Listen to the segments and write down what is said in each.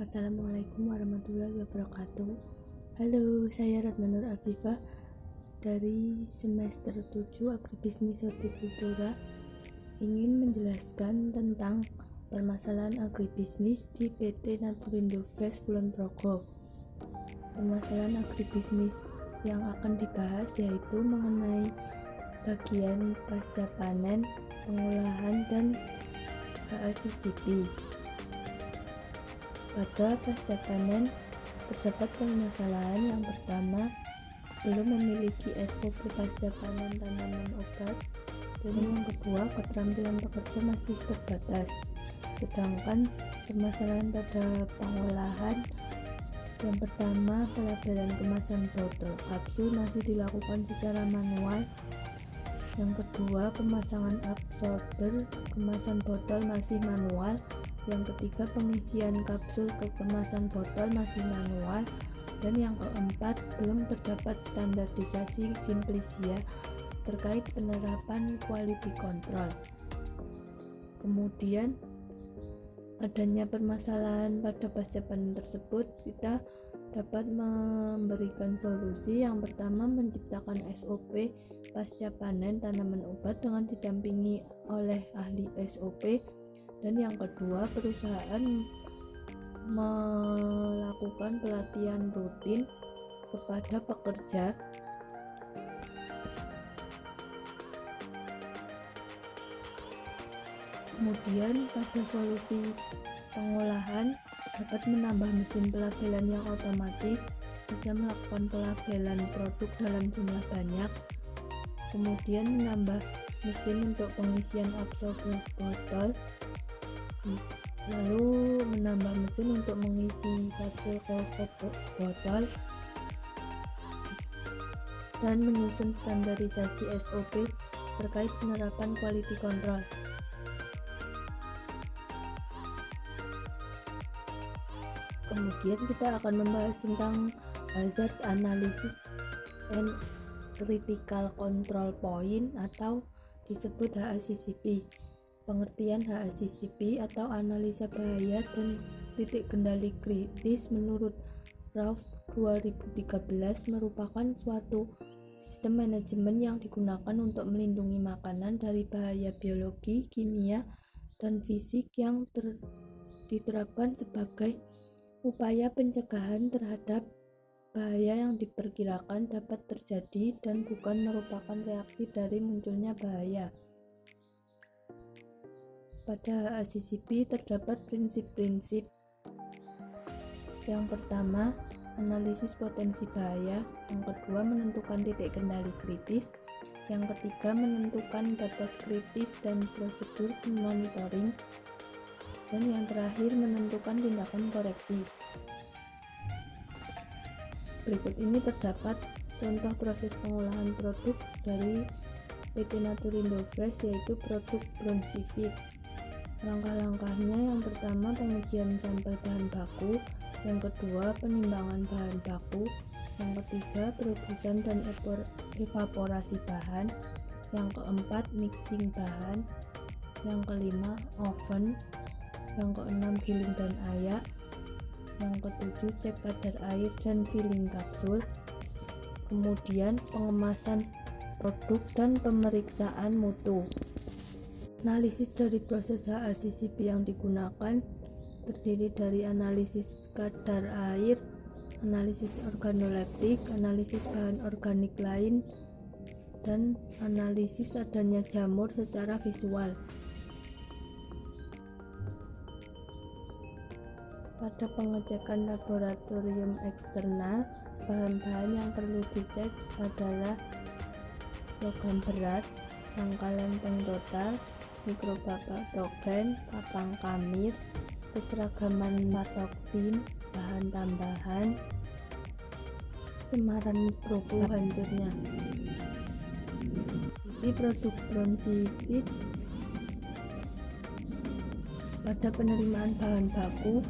Assalamualaikum warahmatullahi wabarakatuh. Halo, saya Ratna Nur Afifah dari semester 7 Agribisnis Hortikultura ingin menjelaskan tentang permasalahan agribisnis di PT Naturindo Fresh Kulon Progo. Permasalahan agribisnis yang akan dibahas yaitu mengenai bagian pasca panen, pengolahan, dan HACCP. Pada pasca panen terdapat permasalahan. Yang pertama, belum memiliki SOP pasca panen tanaman obat, dan yang kedua, keterampilan pekerja masih terbatas. Sedangkan permasalahan pada pengolahan, yang pertama, pelabelan kemasan botol kapsul masih dilakukan secara manual. Yang kedua, pemasangan absorber kemasan botol masih manual. Yang ketiga, pengisian kapsul ke kemasan botol masih manual. Dan yang keempat, belum terdapat standarisasi Simplisia terkait penerapan quality control. Kemudian, adanya permasalahan pada pasca panen tersebut, kita dapat memberikan solusi. Yang pertama, menciptakan SOP pasca panen tanaman obat dengan didampingi oleh ahli SOP. Dan yang kedua, perusahaan melakukan pelatihan rutin kepada pekerja. Kemudian pada solusi pengolahan, dapat menambah mesin pelabelan yang otomatis, bisa melakukan pelabelan produk dalam jumlah banyak. Kemudian menambah mesin untuk pengisian absorber botol, lalu menambah mesin untuk mengisi kapsul ke botol, dan menyusun standarisasi SOP terkait penerapan quality control. Kemudian kita akan membahas tentang hazard analysis and critical control point atau disebut HACCP. Pengertian HACCP atau analisa bahaya dan titik kendali kritis menurut RAUF 2013 merupakan suatu sistem manajemen yang digunakan untuk melindungi makanan dari bahaya biologi, kimia, dan fisik yang diterapkan sebagai upaya pencegahan terhadap bahaya yang diperkirakan dapat terjadi dan bukan merupakan reaksi dari munculnya bahaya. Pada HACCP terdapat prinsip-prinsip. Yang pertama, analisis potensi bahaya. Yang kedua, menentukan titik kendali kritis. Yang ketiga, menentukan batas kritis dan prosedur monitoring. Dan yang terakhir, menentukan tindakan koreksi. Berikut ini terdapat contoh proses pengolahan produk dari PT Naturindo Fresh, yaitu produk Brown Civic. Langkah-langkahnya, yang pertama, pengujian sampel bahan baku. Yang kedua, penimbangan bahan baku. Yang ketiga, perebusan dan evaporasi bahan. Yang keempat, mixing bahan. Yang kelima, oven. Yang keenam, giling dan ayak. Yang ketujuh, cek kadar air dan filling kapsul. Kemudian pengemasan produk dan pemeriksaan mutu. Analisis dari proses HACCP yang digunakan terdiri dari analisis kadar air, analisis organoleptik, analisis bahan organik lain, dan analisis adanya jamur secara visual. Pada pengecekan laboratorium eksternal, bahan-bahan yang perlu dicek adalah logam berat, angka lempeng total, mikropatogen, kapang kamir, keseragaman patoksin, bahan tambahan, cemaran mikroba hancurnya. Ini produk Brown Civic. Pada penerimaan bahan baku,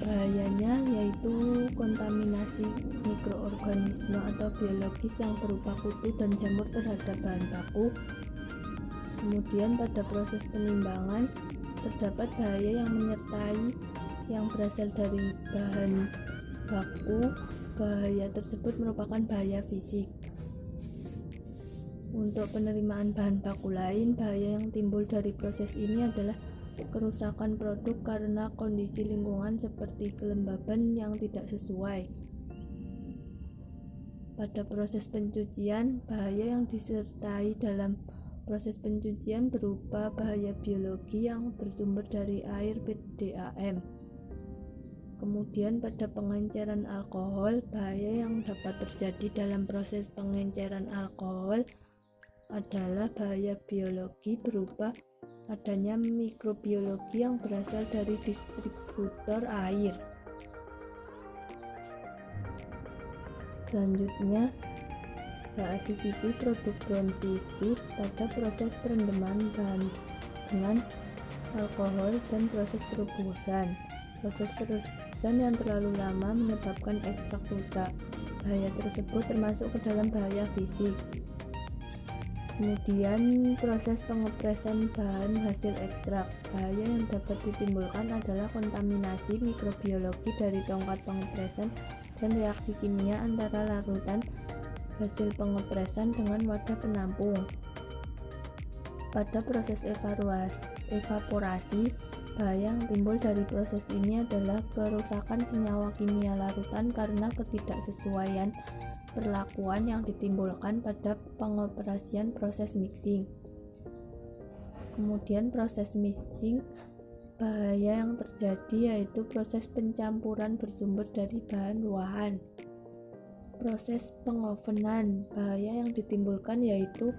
bahayanya yaitu kontaminasi mikroorganisme atau biologis yang berupa kutu dan jamur terhadap bahan baku. Kemudian pada proses penimbangan terdapat bahaya yang menyertai yang berasal dari bahan baku, bahaya tersebut merupakan bahaya fisik. Untuk penerimaan bahan baku lain, bahaya yang timbul dari proses ini adalah kerusakan produk karena kondisi lingkungan seperti kelembaban yang tidak sesuai. Pada proses pencucian, bahaya yang disertai dalam proses pencucian berupa bahaya biologi yang bersumber dari air PDAM. Kemudian pada pengenceran alkohol, bahaya yang dapat terjadi dalam proses pengenceran alkohol adalah bahaya biologi berupa adanya mikrobiologi yang berasal dari distributor air. Selanjutnya, bahas CCP produk Bronsivit pada proses perendaman bahan dengan alkohol dan proses perebusan. Proses perebusan yang terlalu lama menyebabkan ekstrak rusak. Bahaya tersebut termasuk ke dalam bahaya fisik. Kemudian proses pengepresan bahan hasil ekstrak. Bahaya yang dapat ditimbulkan adalah kontaminasi mikrobiologi dari tongkat pengepresan dan reaksi kimia antara larutan hasil pengepresan dengan wadah penampung. Pada proses evaporasi, bahaya yang timbul dari proses ini adalah kerusakan senyawa kimia larutan karena ketidaksesuaian perlakuan yang ditimbulkan pada pengoperasian proses mixing. Kemudian proses mixing, bahaya yang terjadi yaitu proses pencampuran bersumber dari bahan ruahan. Proses pengovenan, bahaya yang ditimbulkan yaitu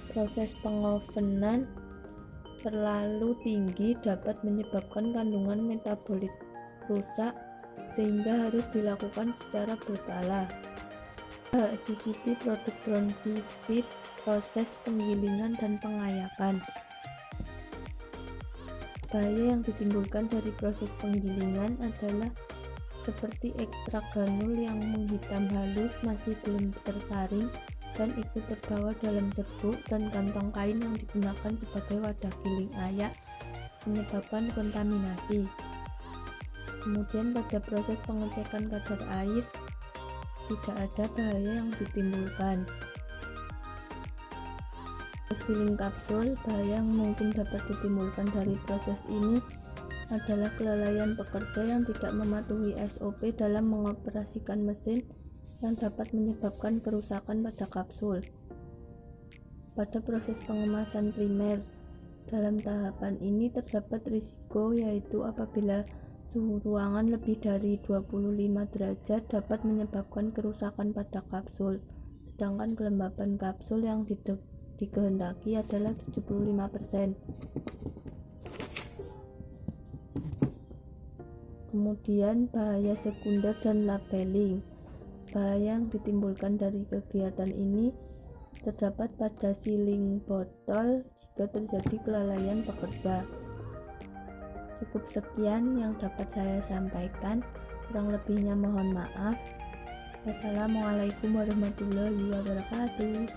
proses pengovenan terlalu tinggi dapat menyebabkan kandungan metabolit rusak sehingga harus dilakukan secara berkala. CCP produk Bronsivit proses penggilingan dan pengayakan. Bahaya yang ditimbulkan dari proses penggilingan adalah seperti ekstrak granul yang menghitam halus masih belum tersaring dan ikut terbawa dalam serbuk dan kantong kain yang digunakan sebagai wadah giling ayak, menyebabkan kontaminasi. Kemudian pada proses pengecekan kadar air tidak ada bahaya yang ditimbulkan. Proses filling kapsul, bahaya yang mungkin dapat ditimbulkan dari proses ini adalah kelalaian pekerja yang tidak mematuhi SOP dalam mengoperasikan mesin yang dapat menyebabkan kerusakan pada kapsul. Pada proses pengemasan primer, dalam tahapan ini terdapat risiko yaitu apabila suhu ruangan lebih dari 25 derajat dapat menyebabkan kerusakan pada kapsul, sedangkan kelembaban kapsul yang dikehendaki adalah 75%. Kemudian bahaya sekunder dan labeling. Bahaya yang ditimbulkan dari kegiatan ini terdapat pada sealing botol jika terjadi kelalaian pekerja. Cukup sekian yang dapat saya sampaikan, kurang lebihnya mohon maaf. Wassalamualaikum warahmatullahi wabarakatuh.